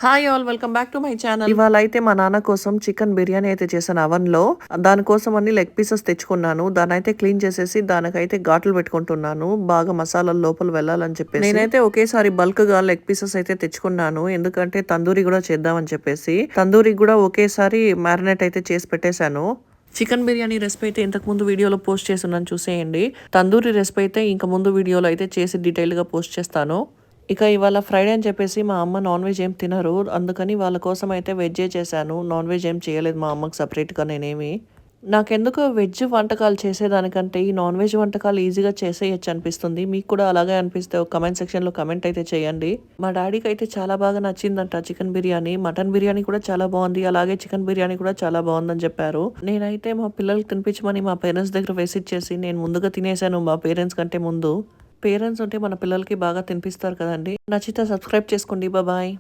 Hi all welcome back to my channel. ఇవాళ అయితే మా నాన్న కోసం చికెన్ బిర్యానీ అయితే చేశాను అవన్‌లో. దానికోసం అన్ని లెగ్ పీసెస్ తెచ్చుకున్నాను. దాన్నైతే క్లీన్ చేసేసి దానికైతే ఘాట్లు పెట్టుకుంటున్నాను. బాగా మసాలాలు లోపల వెళ్ళాలని చెప్పేసి. నేనైతే ఒకేసారి బల్క్‌గా లెగ్ పీసెస్ అయితే తెచ్చుకున్నాను. ఎందుకంటే తందూరి గూడా చేద్దామని చెప్పేసి. తందూరి గూడా ఒకేసారి మ్యారినేట్ అయితే చేసి పెట్టేశాను. చికెన్ బిర్యానీ రెసిపీ అయితే ఇంతకుముందు వీడియోలో పోస్ట్ చేసున్నాను చూసేయండి. తందూరి రెసిపీ అయితే ఇంక ముందు వీడియోలో అయితే చేసి డీటెయిల్‌గా పోస్ట్ చేస్తాను. ఇక ఇవాళ ఫ్రైడే అని చెప్పేసి మా అమ్మ నాన్ వెజ్ ఏం తినరు. అందుకని వాళ్ళ కోసం అయితే వెజ్జే చేశాను. నాన్ వెజ్ ఏం చేయలేదు మా అమ్మకి సెపరేట్‌గా నేనేమి. నాకెందుకో వెజ్ వంటకాలు చేసేదానికంటే ఈ నాన్ వెజ్ వంటకాలు ఈజీగా చేసేయొచ్చు అనిపిస్తుంది. మీకు కూడా అలాగే అనిపిస్తే ఒక కామెంట్ సెక్షన్‌లో కామెంట్ అయితే చేయండి. మా డాడీకి అయితే చాలా బాగా నచ్చిందంట చికెన్ బిర్యానీ. మటన్ బిర్యానీ కూడా చాలా బాగుంది. అలాగే చికెన్ బిర్యానీ కూడా చాలా బాగుందని చెప్పారు. నేనైతే మా పిల్లలకి తినిపించమని మా పేరెంట్స్ దగ్గర విసిట్ నేను ముందుగా తినేసాను మా పేరెంట్స్ కంటే ముందు. పేరెంట్స్ ఉంటే మన పిల్లలకి బాగా తినిపిస్తారు కదండీ. నచ్చితే సబ్స్క్రైబ్ చేసుకోండి. బాయ్.